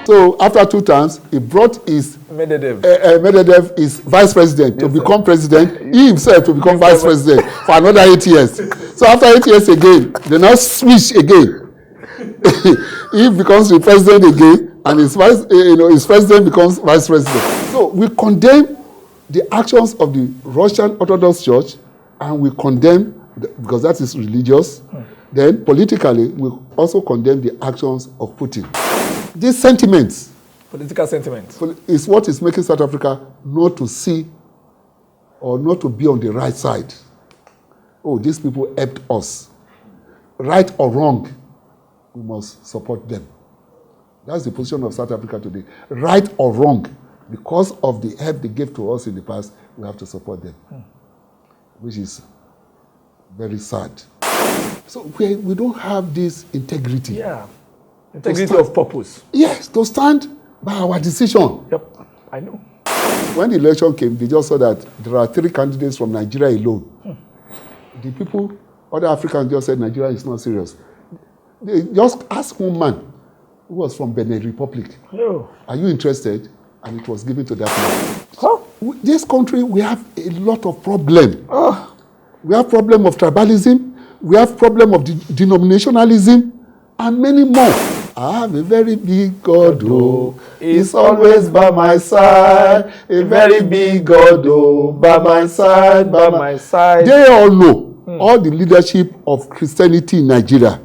So after 2 terms, he brought his Medvedev, his vice president, to become president. He himself to become vice president for another 8 years. So after 8 years again, they now switch again. He becomes the president again, and his president becomes vice president. So we condemn the actions of the Russian Orthodox Church, and we condemn, because that is religious. Then politically, we also condemn the actions of Putin. These sentiments, political sentiments, is what is making South Africa not to see or not to be on the right side. Oh, these people helped us. Right or wrong, we must support them. That's the position of South Africa today. Right or wrong, because of the help they gave to us in the past, we have to support them, which is very sad. So we don't have this integrity. Yeah, integrity of purpose. Yes, to stand by our decision. Yep, I know. When the election came, they just saw that there are 3 candidates from Nigeria alone. The people, other Africans just said Nigeria is not serious. They just asked one man who was from Benin Republic, are you interested? And it was given to that man. Huh? This country, we have a lot of problems. We have problem of tribalism. We have problem of denominationalism, and many more. I have a very big God, oh, He's always by my side. A very big God, oh, by my side, by my side. They all know, all the leadership of Christianity in Nigeria.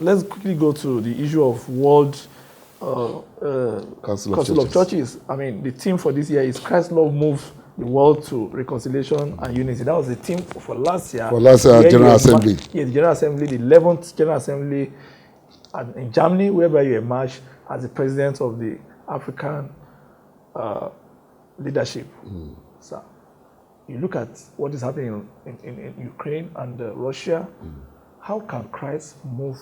Let's quickly go to the issue of World Council of Churches. I mean, the theme for this year is Christ's love moves the world to reconciliation and unity. That was the theme for last year. For last year, General Assembly. Yes, the General Assembly, the 11th General Assembly in Germany, whereby you emerged as the president of the African leadership. So you look at what is happening in Ukraine and Russia. How can Christ move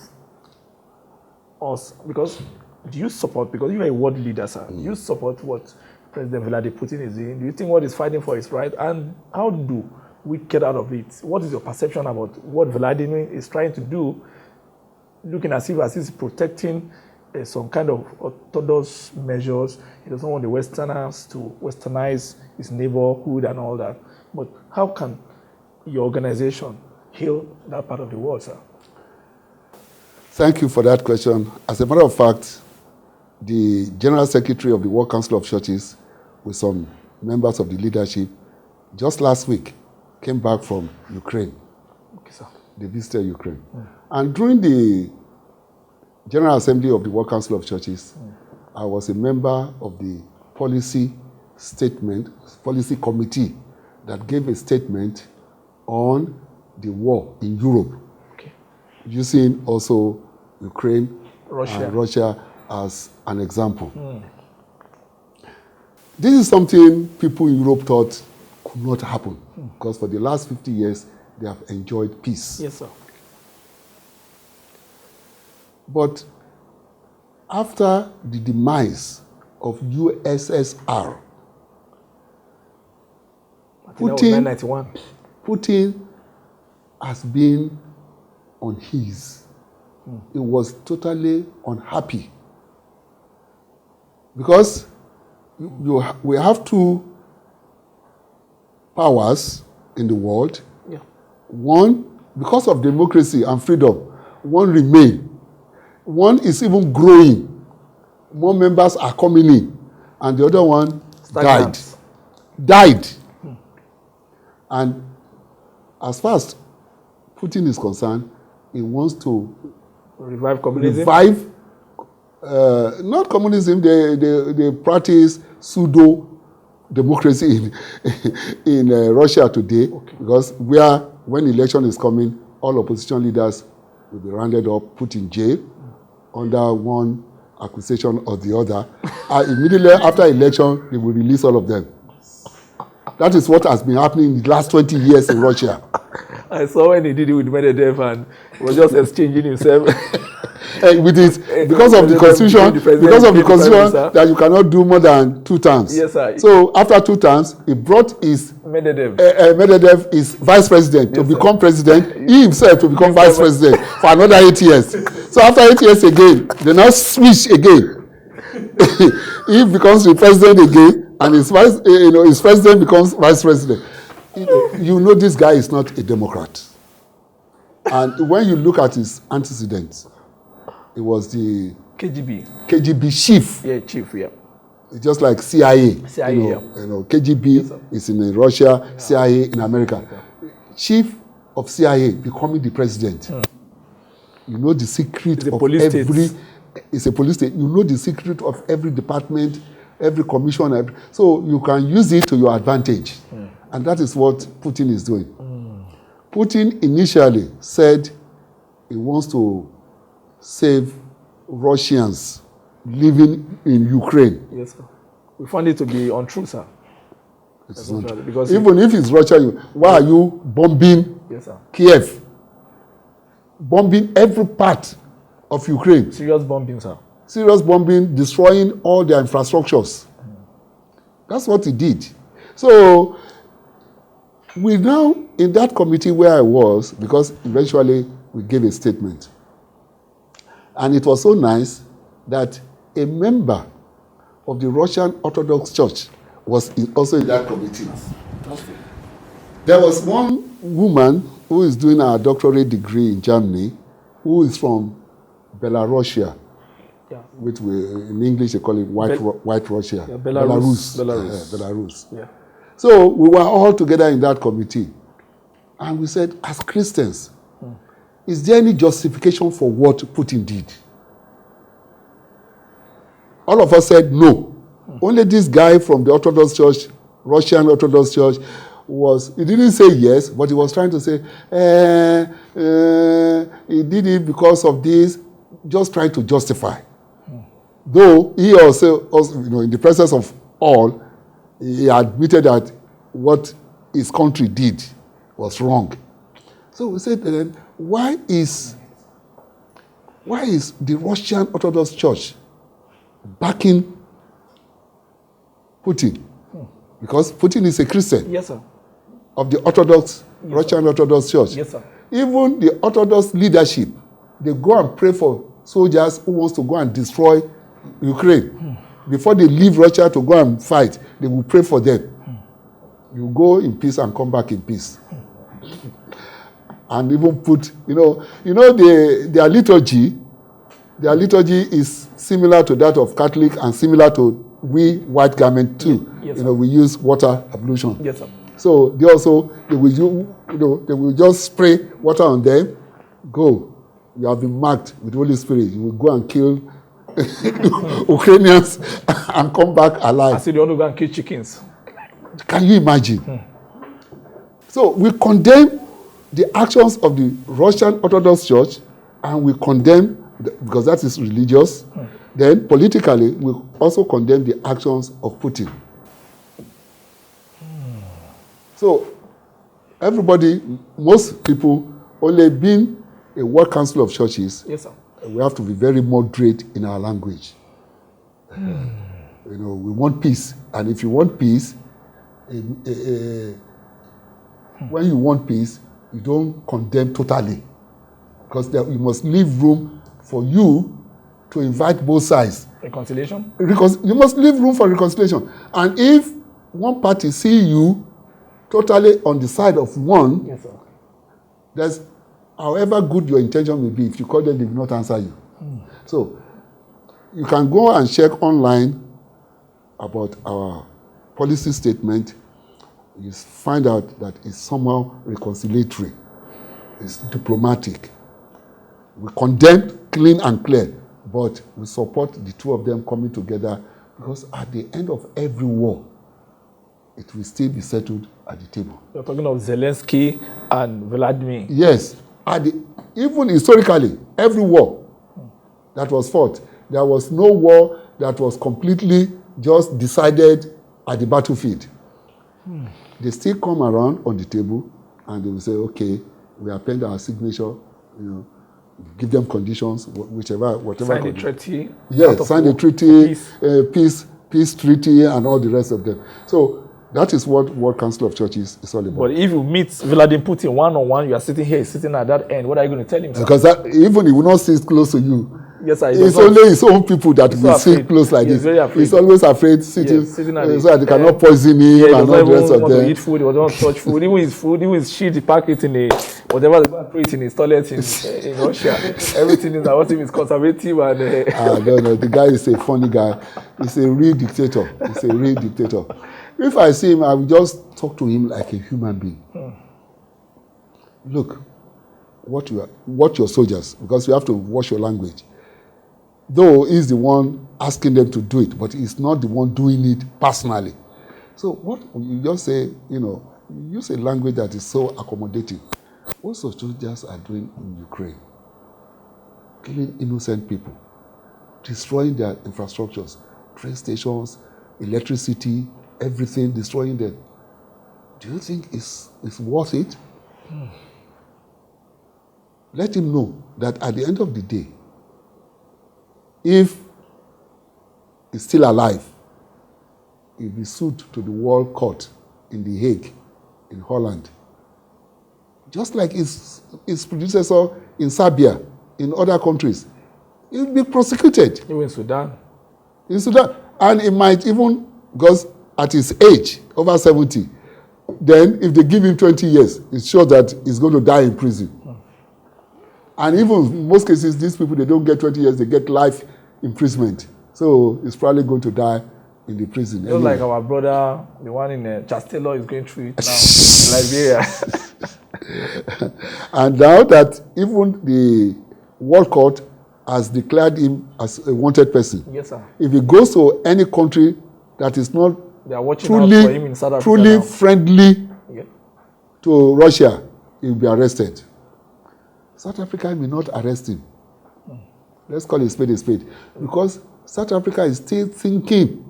us? Because do you support, because you are a world leader, sir, do you support what President Vladimir Putin is doing? Do you think what he's fighting for is right? And how do we get out of it? What is your perception about what Vladimir is trying to do, looking as if he's protecting some kind of orthodox measures? He doesn't want the Westerners to westernize his neighborhood and all that. But how can your organization heal that part of the world, sir? Thank you for that question. As a matter of fact, the General Secretary of the World Council of Churches, with some members of the leadership, just last week came back from Ukraine. Okay, sir. They visited Ukraine. And during the General Assembly of the World Council of Churches, I was a member of the policy committee that gave a statement on the war in Europe, using also Ukraine and Russia as an example. This is something people in Europe thought could not happen, because for the last 50 years, they have enjoyed peace. Yes, sir. But after the demise of USSR, Putin has been on his. He was totally unhappy. Because we have two powers in the world. Yeah. One, because of democracy and freedom, one remain. One is even growing. More members are coming in. And the other one died. And as far as Putin is concerned, he wants to revive communism. Not communism, they practice pseudo-democracy in Russia today, because when election is coming, all opposition leaders will be rounded up, put in jail under one accusation or the other. Immediately after election, they will release all of them. That is what has been happening in the last 20 years in Russia. I saw when he did it with Medvedev, and he was just exchanging himself. With it, because of the constitution, that you cannot do more than 2 terms. Yes, sir. So after 2 terms, he brought his Medvedev is vice president to become president. He himself to become vice president for another 8 years. So after 8 years again, they now switch again. He becomes the president again, and his president becomes vice president. You know this guy is not a Democrat. And when you look at his antecedents, it was the KGB chief. Yeah, chief, yeah. It's just like CIA. KGB is in Russia, CIA in America. Chief of CIA becoming the president. You know the secret of every... It's a police state. You know the secret of every department, every commission. So you can use it to your advantage. And that is what Putin is doing. Putin initially said he wants to save Russians living in Ukraine. Yes, sir. We found it to be untrue, sir. It's not, because even if it's Russia, why are you bombing Kiev? Bombing every part of Ukraine. Serious bombing, sir. Serious bombing, destroying all their infrastructures. That's what he did. So, we now, in that committee where I was, because eventually we gave a statement. And it was so nice that a member of the Russian Orthodox Church was also in that committee. There was one woman who is doing a doctorate degree in Germany, who is from Belarusia, which in English they call it White Russia. Yeah, Belarus. Yeah. So we were all together in that committee. And we said, as Christians, is there any justification for what Putin did? All of us said no. Only this guy from the Orthodox Church, Russian Orthodox Church, he didn't say yes, but he was trying to say, he did it because of this, just trying to justify. Though he also, in the presence of all, he admitted that what his country did was wrong. So we said, why is the Russian Orthodox Church backing Putin? Because Putin is a Christian. Yes, sir. Of the Russian Orthodox Church. Yes, sir. Even the Orthodox leadership, they go and pray for soldiers who wants to go and destroy Ukraine. Before they leave Russia to go and fight, they will pray for them. You go in peace and come back in peace. And even put, their liturgy is similar to that of Catholic and similar to we white garment too. Yes, we use water ablution. Yes, sir. So they will just spray water on them. Go. You have been marked with Holy Spirit. You will go and kill Ukrainians and come back alive. I see they want to go and kill chickens. Can you imagine? So we condemn the actions of the Russian Orthodox Church, and we condemn, because that is religious. Then politically, we also condemn the actions of Putin. So everybody, most people, only being a World Council of Churches, yes, sir, we have to be very moderate in our language. We want peace, and if you want peace, when you want peace, you don't condemn totally, because you must leave room for you to invite both sides. Reconciliation? You must leave room for reconciliation. And if one party see you totally on the side of one, yes, sir, there's, however good your intention may be, if you call them, they will not answer you. So you can go and check online about our policy statement. You find out that it's somehow reconciliatory. It's diplomatic. We condemn clean and clear, but we support the two of them coming together, because at the end of every war, it will still be settled at the table. You're talking of Zelensky and Vladimir. Yes. Even historically, every war that was fought, there was no war that was completely just decided at the battlefield. They still come around on the table and they will say, okay, we append our signature, give them conditions, whatever. Sign the treaty. Yes, sign the treaty, peace treaty, and all the rest of them. So that is what World Council of Churches is all about. But if you meet Vladimir Putin one-on-one, you are sitting here, sitting at that end, what are you going to tell him? Sir? Because even he will not sit close to you. Yes, sir. It's only his own people that will sit close like this. He's always afraid sitting so that they cannot poison him and all the rest of them. To eat food, he doesn't want to touch food. Even his shit, he pack it in whatever they put it in his toilet in Russia. Everything is about him is conservative and. No, the guy is a funny guy. He's a real dictator. If I see him, I will just talk to him like a human being. Look, watch your soldiers, because you have to watch your language. Though he's the one asking them to do it, but he's not the one doing it personally. So what you just say, you use a language that is so accommodating. What soldiers are doing in Ukraine? Killing innocent people, destroying their infrastructures, train stations, electricity, everything, destroying them. Do you think it's worth it? Let him know that at the end of the day, if he's still alive, he'll be sued to the World Court in The Hague, in Holland. Just like his predecessor in Serbia, in other countries. He'll be prosecuted. Even in Sudan. In Sudan. And he might even, because at his age, over 70, then if they give him 20 years, it's sure that he's going to die in prison. And even in most cases, these people, they don't get 20 years, they get life imprisonment. So he's probably going to die in the prison. Just like our brother, the one in Chastelo, is going through it now in Liberia. And now that even the World Court has declared him as a wanted person. Yes, sir. If he goes to any country that is not they are watching out for him in South Africa truly now. friendly to Russia, he will be arrested. South Africa may not arrest him. Let's call it a spade, because South Africa is still thinking.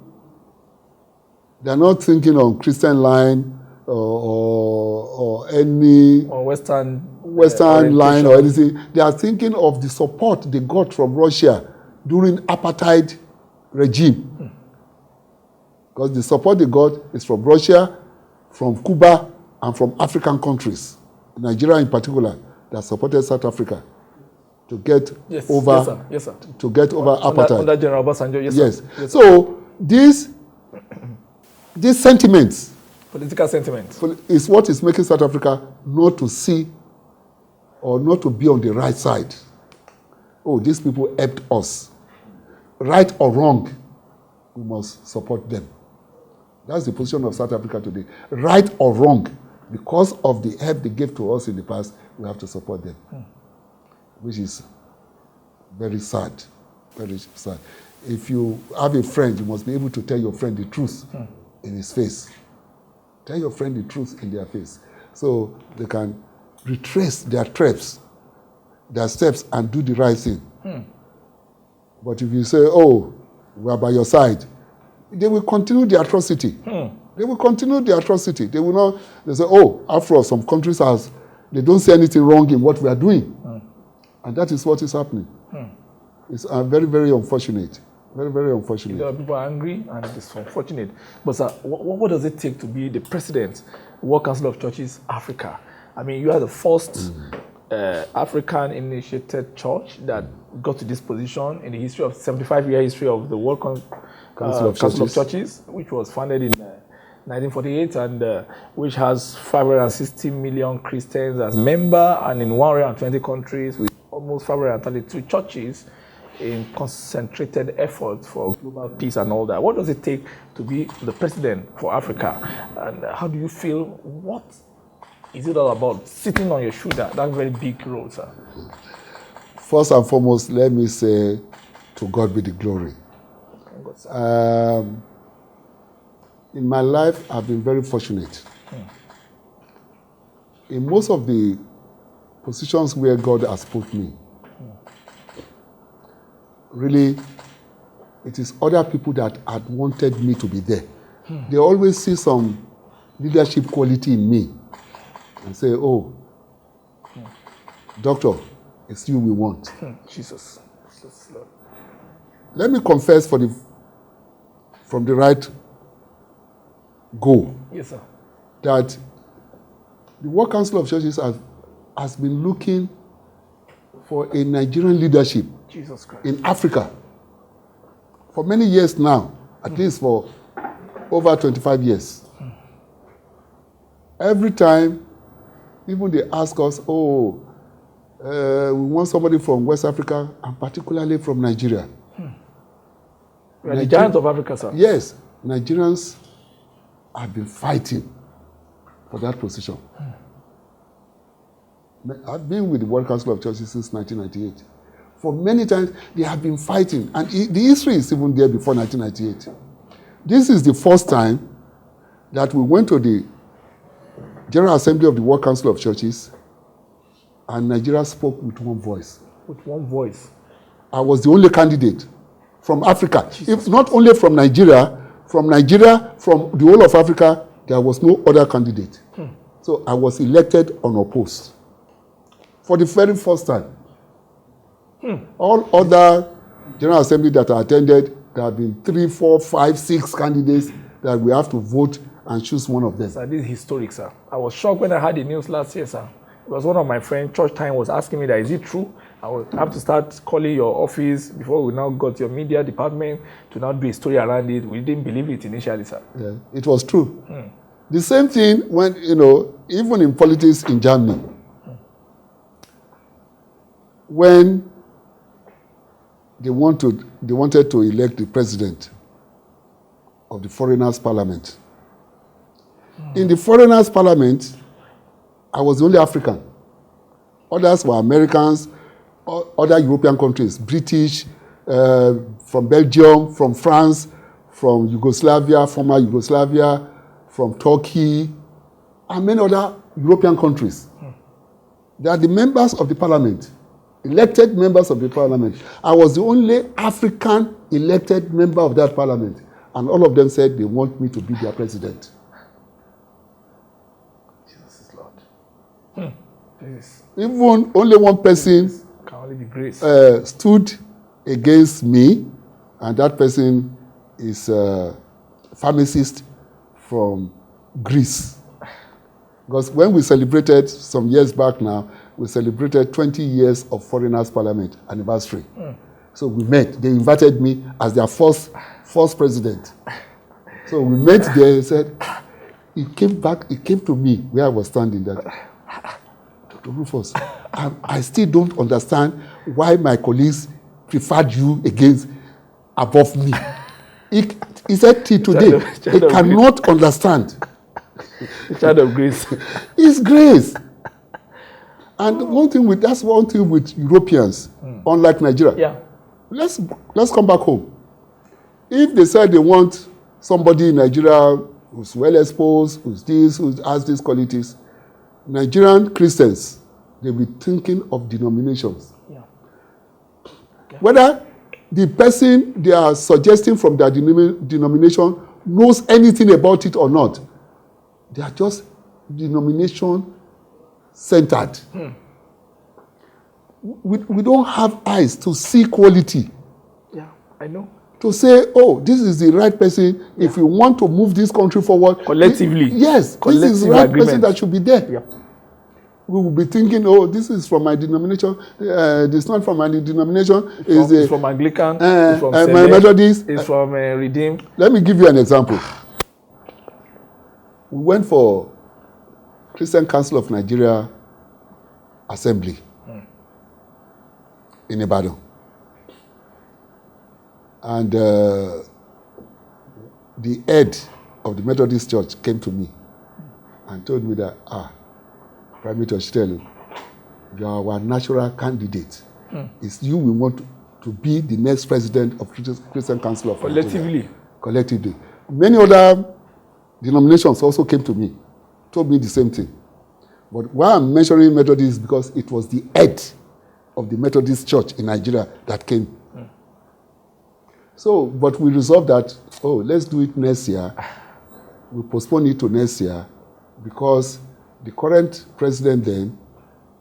They're not thinking on Christian line or any or Western line or anything. They are thinking of the support they got from Russia during apartheid regime. Because the support they got is from Russia, from Cuba, and from African countries, Nigeria in particular, that supported South Africa to get over to get over apartheid. Under General Obasanjo, yes. So these sentiments, political sentiments, is what is making South Africa not to see or not to be on the right side. Oh, these people helped us. Right or wrong, we must support them. That's the position of South Africa today. Right or wrong, because of the help they gave to us in the past, we have to support them, which is very sad, very sad. If you have a friend, you must be able to tell your friend the truth in his face. Tell your friend the truth in their face, so they can retrace their steps, and do the right thing. But if you say, "Oh, we are by your side," they will continue the atrocity. They will continue the atrocity. They will not. They say, "Oh, after all, some countries they don't see anything wrong in what we are doing," and that is what is happening. It's very, very unfortunate. Very, very unfortunate. There are people angry, and it's unfortunate. But sir, what does it take to be the president, World Council of Churches Africa? I mean, you are the first African-initiated church that got to this position in the history of 75-year history of the World Council of Churches, which was founded in 1948, and which has 560 million Christians as member, and in 120 countries with almost 532 churches in concentrated efforts for global peace and all that. What does it take to be the president for Africa? And how do you feel? What is it all about? Sitting on your shoulder, that very big role, sir. First and foremost, let me say, to God be the glory. In my life, I've been very fortunate. In most of the positions where God has put me, really, it is other people that had wanted me to be there. They always see some leadership quality in me and say, "Oh, doctor, it's you we want." Jesus, Lord. Let me confess from the right go. Yes, sir. That the World Council of Churches has been looking for a Nigerian leadership Jesus Christ. in Africa for many years now, at least for over 25 years. Every time, even they ask us, "Oh, we want somebody from West Africa, and particularly from Nigeria." We are the giants of Africa, sir. Yes, Nigerians have been fighting for that position. I've been with the World Council of Churches since 1998. For many times, they have been fighting. And the history is even there before 1998. This is the first time that we went to the General Assembly of the World Council of Churches, and Nigeria spoke with one voice. With one voice. I was the only candidate from Africa. If not only from Nigeria, from the whole of Africa, there was no other candidate. So I was elected unopposed for the very first time. All other General Assembly that I attended, there have been 3, 4, 5, 6 candidates that we have to vote and choose one of them. Sir, this is historic, sir. I was shocked when I heard the news last year, sir. It was one of my friends, church time, was asking me that, is it true? I will have to start calling your office before we now got your media department to now do a story around it. We didn't believe it initially, sir. Yeah, it was true. The same thing when, even in politics in Germany, when they wanted to elect the president of the Foreigners' Parliament. In the Foreigners' Parliament, I was the only African. Others were Americans, other European countries, British, from Belgium, from France, from Yugoslavia, former Yugoslavia, from Turkey, and many other European countries. They are the members of the parliament, elected members of the parliament. I was the only African elected member of that parliament, and all of them said they want me to be their president. Jesus is Lord. Even only one person can only be grace. Stood against me, and that person is a pharmacist from Greece. Because when we celebrated some years back now, we celebrated 20 years of Foreigners' Parliament anniversary. So we met. They invited me as their first president. So we met there and said, he came to me where I was standing that, Dr. Rufus, I still don't understand why my colleagues preferred you above me. He said till today, they cannot understand. The child of grace. It's grace. And that's one thing with Europeans, unlike Nigeria. Yeah. Let's come back home. If they said they want somebody in Nigeria who's well exposed, who has these qualities, Nigerian Christians, they'll be thinking of denominations. Yeah. Whether the person they are suggesting from their denomination knows anything about it or not, they are just denomination-centered. We don't have eyes to see quality. Yeah, I know. To say, oh, this is the right person. Yeah. If we want to move this country forward. Collectively. This is the right person that should be there. Yeah. We will be thinking, oh, this is from my denomination. This is not from my denomination. It's from Anglican. It's from Methodist. It's from Redeemed. Let me give you an example. We went for Christian Council of Nigeria Assembly in Ibadan. And the head of the Methodist Church came to me and told me that, Primate Ositelu, you are our natural candidate. It's you we want to be the next president of Christian Council of Nigeria. Collectively. Many other denominations also came to me, told me the same thing. But why I'm mentioning Methodist is because it was the head of the Methodist Church in Nigeria that came. So, but we resolved that, let's do it next year. We postpone it to next year because the current president then,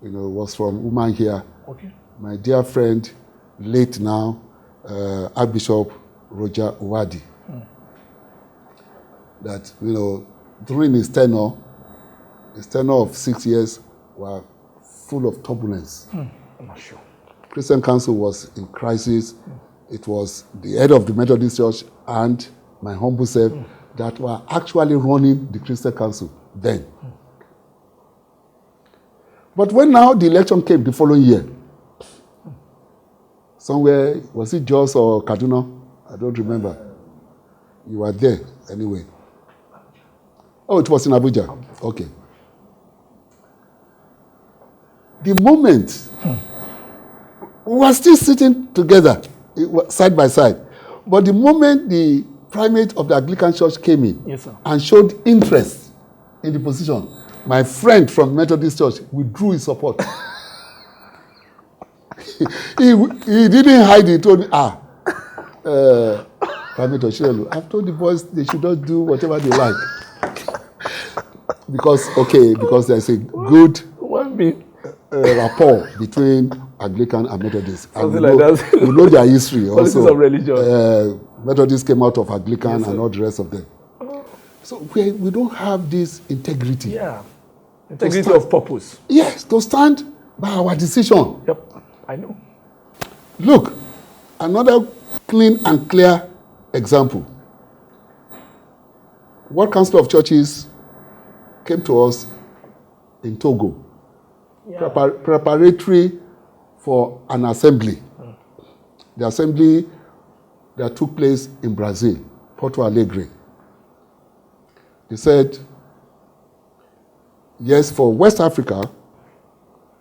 was from Uman here. Okay. My dear friend, late now, Archbishop Roger Owadi. That, during his tenure of 6 years were full of turbulence. I'm not sure. Christian Council was in crisis. It was the head of the Methodist Church and my humble self that were actually running the Christian Council then. But when now the election came the following year, somewhere, was it Jos or Kaduna? I don't remember. You were there anyway. Oh, it was in Abuja. Okay. The moment, we were still sitting together, side by side. But the moment the primate of the Anglican Church came in and showed interest in the position, my friend from Methodist Church withdrew his support. he didn't hide it. He told me, Primate Ositelu, I've told the boys they should not do whatever they like. because there's a good rapport between Anglican and Methodist. Something like that. We know their history also. Of religion. Methodist came out of Anglican and all the rest of them. So we don't have this integrity. Yeah. Integrity of purpose. Yes, to stand by our decision. Yep, I know. Look, another clean and clear example. World Council of Churches came to us in Togo, preparatory for an assembly. The assembly that took place in Brazil, Porto Alegre. They said, yes, for West Africa,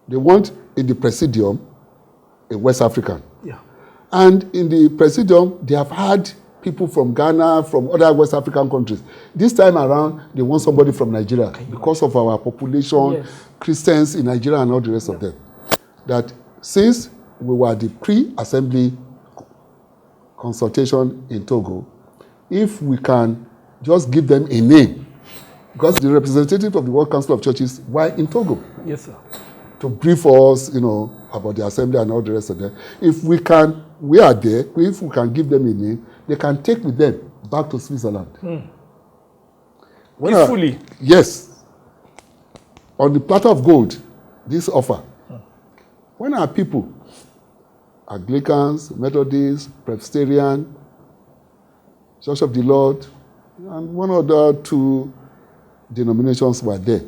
they want in the presidium a West African. Yeah. And in the presidium, they have had people from Ghana, from other West African countries. This time around, they want somebody from Nigeria because of our population, Christians in Nigeria and all the rest of them. That since we were the pre-assembly consultation in Togo, if we can just give them a name, because the representative of the World Council of Churches were in Togo. Yes, sir. To brief us, about the assembly and all the rest of them. If we are there, if we can give them a name, they can take with them back to Switzerland. Peacefully? Yes. On the platter of gold, this offer. When our people, Anglicans, Methodists, Presbyterian, Church of the Lord, and one other two denominations were there.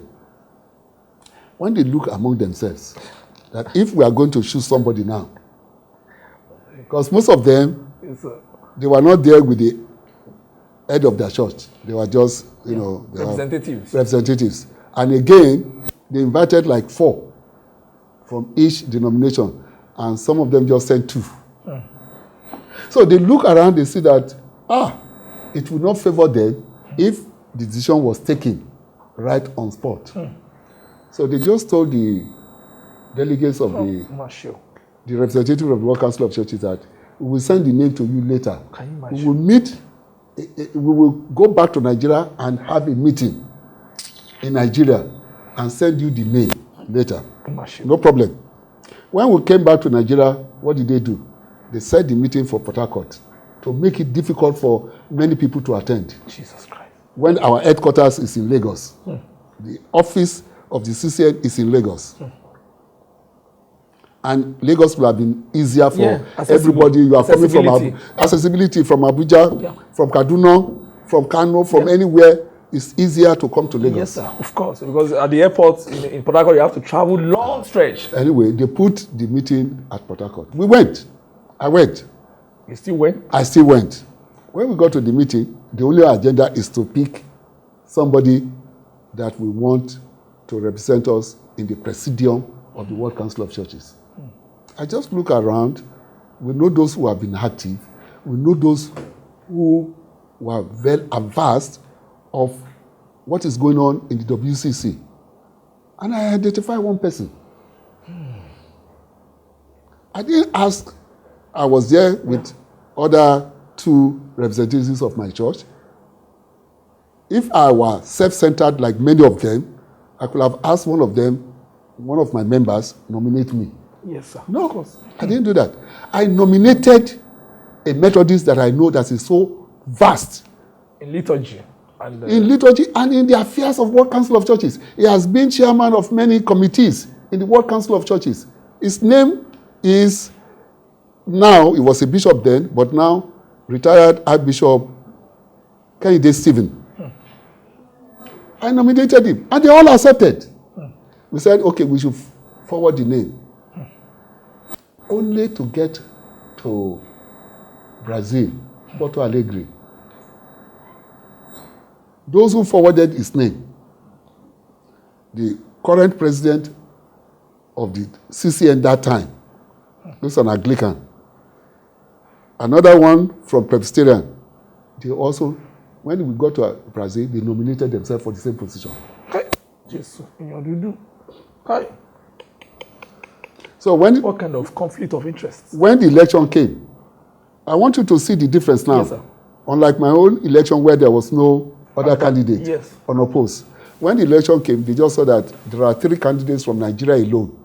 When they look among themselves, that if we are going to choose somebody now, because most of them, they were not there with the head of their church. They were just, you know, representatives. And again, they invited like 4 from each denomination, and some of them just sent 2. So they look around, they see that, it would not favor them if the decision was taken right on spot. So they just told the delegates of the representative of the World Council of Churches that we will send the name to you later. Can you imagine? We will meet, we will go back to Nigeria and have a meeting in Nigeria and send you the name later. No problem. When we came back to Nigeria, what did they do? They set the meeting for Port Harcourt to make it difficult for many people to attend. Jesus Christ. When our headquarters is in Lagos, the office of the CCN is in Lagos. And Lagos will have been easier for everybody. You are coming from accessibility from Abuja, from Kaduna, from Kano, from anywhere. It's easier to come to Lagos. Yes, sir. Of course. Because at the airport in Port Harcourt, you have to travel long stretch. Anyway, they put the meeting at Port Harcourt. We went. I went. You still went? I still went. When we got to the meeting, the only agenda is to pick somebody that we want to represent us in the presidium of the World Council of Churches. I just look around. We know those who have been active. We know those who were well averse of what is going on in the WCC. And I identify one person. I didn't ask. I was there with other 2 representatives of my church. If I were self-centered like many of them, I could have asked one of them, one of my members, nominate me. Yes, sir. No, of course. I didn't do that. I nominated a Methodist that I know that is so vast. In liturgy. In liturgy and in the affairs of World Council of Churches. He has been chairman of many committees in the World Council of Churches. His name is, now, he was a bishop then, but now retired Archbishop Kennedy Stephen. I nominated him, and they all accepted. We said, okay, we should forward the name. Only to get to Brazil, Porto Alegre. Those who forwarded his name, the current president of the CCN that time, this is an Anglican. Another one from Presbyterian. They also, when we got to Brazil, they nominated themselves for the same position. Yes, you do. So when what kind of conflict of interest? When the election came, I want you to see the difference now. Yes, sir. Unlike my own election where there was no other candidate unopposed. When the election came, they just saw that there are 3 candidates from Nigeria alone.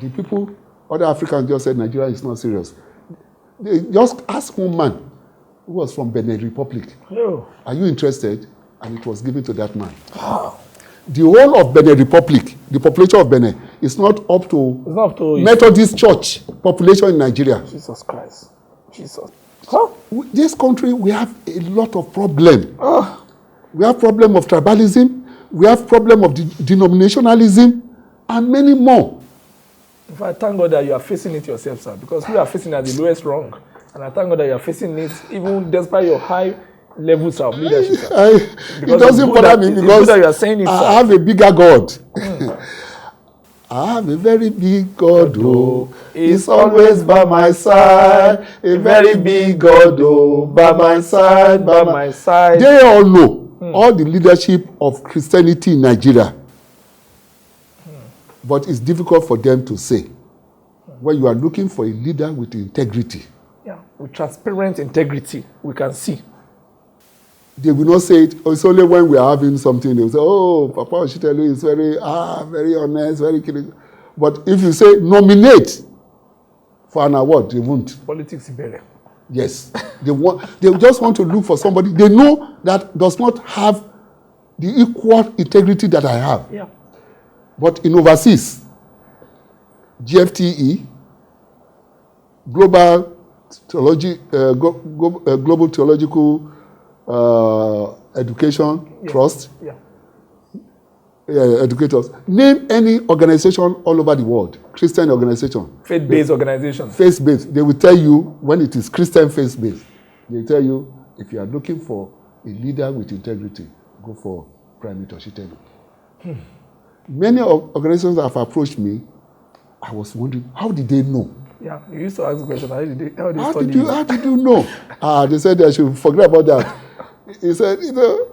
The people, other Africans just said Nigeria is not serious. They just asked one man who was from Benin Republic, are you interested? And it was given to that man. Wow. The whole of Benin Republic, the population of Benin, is not up to Methodist Church population in Nigeria. Jesus Christ. Jesus. This country, we have a lot of problem. We have problem of tribalism. We have problem of denominationalism, and many more. In fact, thank God that you are facing it yourself, sir, because we are facing at the lowest rung. And I thank God that you are facing it even despite your high levels of leadership. It doesn't bother me because you are saying it, I have a bigger God. I have a very big God, oh, He's always by my side. A very big God, oh, by my side, by my side. They all know all the leadership of Christianity in Nigeria. But it's difficult for them to say when you are looking for a leader with integrity. Yeah, with transparent integrity, we can see. They will not say it. It's only when we are having something, they will say, oh, Papa Ositelu is very honest, very killing. But if you say nominate for an award, they won't. Politics is better. Yes. They just want to look for somebody they know that does not have the equal integrity that I have. Yeah. But in overseas, GFTE, Global Theological Education Trust, educators, name any organization all over the world, Christian organization. Faith-based organization. Faith-based. They will tell you when it is Christian faith-based. They will tell you if you are looking for a leader with integrity, go for Primate Ositelu. Many organizations have approached me. I was wondering, how did they know? Yeah, you used to ask the question, how did they how did you know? They said I should forget about that. He said,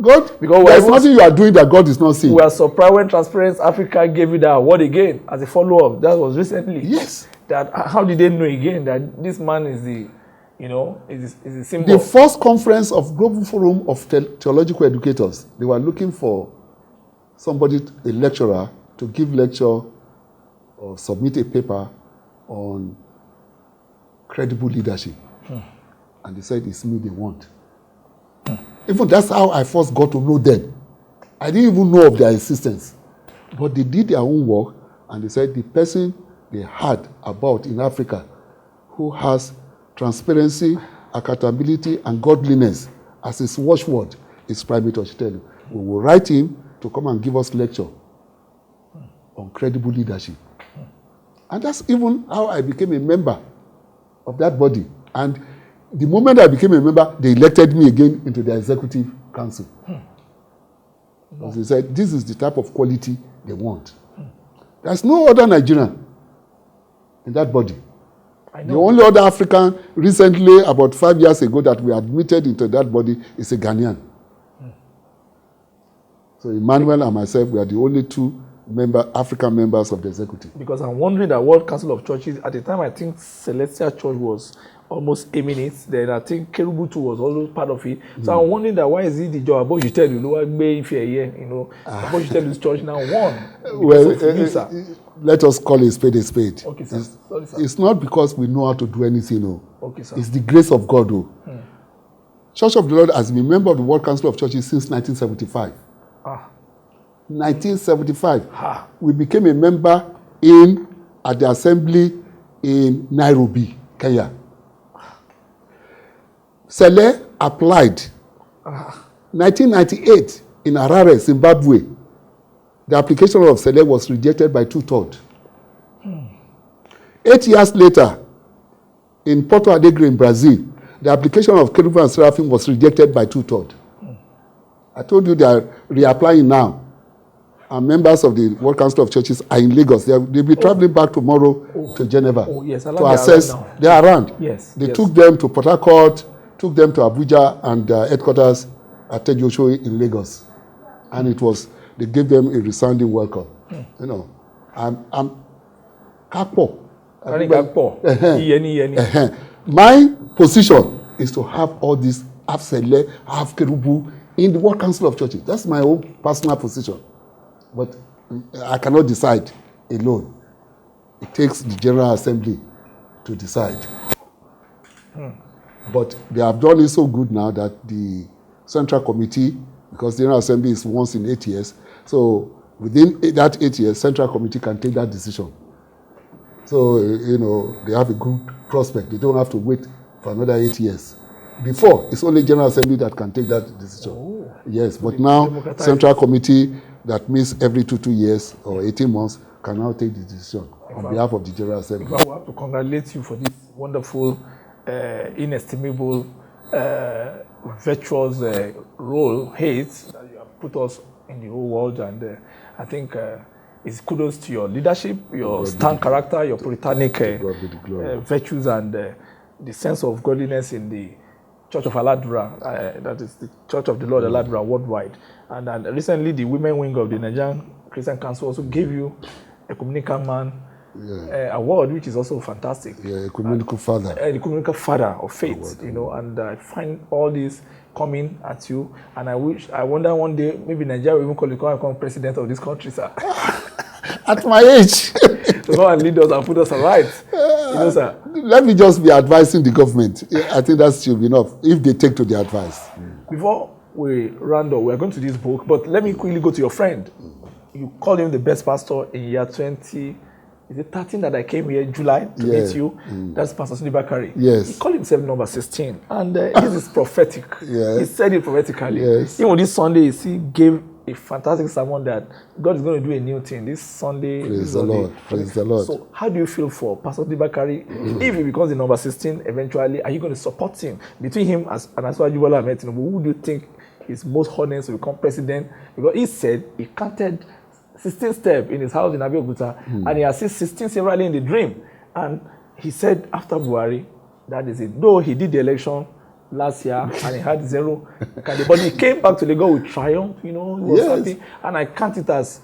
God, because there's nothing you are doing that God is not seeing. We are surprised when Transparency Africa gave you that award again as a follow-up. That was recently. Yes. That how did they know again that this man is the, is the symbol? The first conference of Global Forum of Theological Educators, they were looking for somebody, a lecturer, to give lecture or submit a paper on credible leadership. And they said, it's me they want. Even that's how I first got to know them. I didn't even know of their existence. But they did their own work, and they said the person they had about in Africa who has transparency, accountability, and godliness as his watchword is Primate Ositelu. We will write him to come and give us lecture on credible leadership. And that's even how I became a member of that body. And the moment I became a member, they elected me again into the executive council. Because they said, this is the type of quality they want. There's no other Nigerian in that body. The only other African recently, about 5 years ago, that we admitted into that body is a Ghanaian. So Emmanuel and myself, we are the only two African members of the executive. Because I'm wondering that World Council of Churches, at the time I think Celestial Church was almost aiming it, then I think Kerubu too was always part of it. So I'm wondering that why is it the job about you tell you, about you tell this church now won? Well, let us call a spade a spade. Okay, sir. Sorry, sir. It's not because we know how to do anything, no. Okay, sir. It's the grace of God, though. Church of the Lord has been a member of the World Council of Churches since 1975. 1975. We became a member at the assembly in Nairobi, Kenya. Sele applied 1998 in Harare, Zimbabwe. The application of Sele was rejected by 2/3. 8 years later, in Porto Alegre in Brazil, the application of Cherubim and Seraphim was rejected by 2/3. I told you they are reapplying now. And members of the World Council of Churches are in Lagos. They'll be traveling back tomorrow to Geneva to assess. They are around. Yes. They took them to Port Harcourt, took them to Abuja and headquarters at Tejoshoi in Lagos. And they gave them a resounding welcome. I'm Kakpo. My position is to have all these, have Sele, have Kerubu in the World Council of Churches. That's my own personal position. But I cannot decide alone. It takes the General Assembly to decide. But they have done it so good now that the Central Committee, because the General Assembly is once in 8 years, so within that 8 years, Central Committee can take that decision. So, they have a good prospect. They don't have to wait for another 8 years. Before, it's only General Assembly that can take that decision. Yes, but now, Central Committee that means every 2 years or 18 months can now take the decision on behalf of the General Assembly. I have to congratulate you for this wonderful, inestimable, virtuous role, that you have put us in the whole world. And I think it's kudos to your leadership, your stand character, your puritanic virtues, and the sense of godliness in the Church of Aladura, that is the Church of the Lord Aladura worldwide. And recently, the women wing of the Nigerian Christian Council also gave you a Ecumenical Man award, which is also fantastic. Yeah, Ecumenical Father. The Ecumenical Father of Faith, and I find all this coming at you. And I wonder one day, maybe Nigeria will even call you become president of this country, sir. At my age. To go and lead us and put us right. Sir. Let me just be advising the government. I think that should be enough, if they take to the advice. Before we round up, we're going to this book, but let me quickly go to your friend. You called him the best pastor in year 20. Is it 13 that I came here in July to meet you? That's Pastor Sunday Bakari. Yes. He called himself number 16. And this is prophetic. Yes. He said it prophetically. Yes. Even this Sunday, he gave a fantastic sermon that God is going to do a new thing this Sunday. Praise the Lord. Praise the Lord. So how do you feel for Pastor Dibakari? If he becomes the number 16 eventually, are you going to support him? Between him and Aswa Jubola Ahmed Tinubu, who do you think is most honest to become president? Because he said he counted 16 steps in his house in Abeokuta, and he has seen 16 severally in the dream. And he said after Buhari, that is it. Though he did the election last year and he had 0 candidate, but he came back to Lagos with triumph, he was happy. And I count it as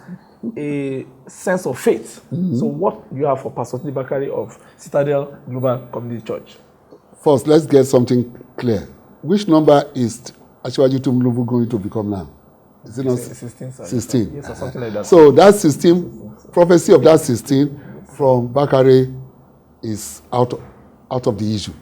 a sense of faith. So what do you have for Pastor Dibakari of Citadel Global Community Church? First, let's get something clear. Which number is Asiwaju Tinubu going to become now? Is it not 16? 16. Yes, or something like that. So that 16, prophecy of that 16 from Bakare is out of the issue.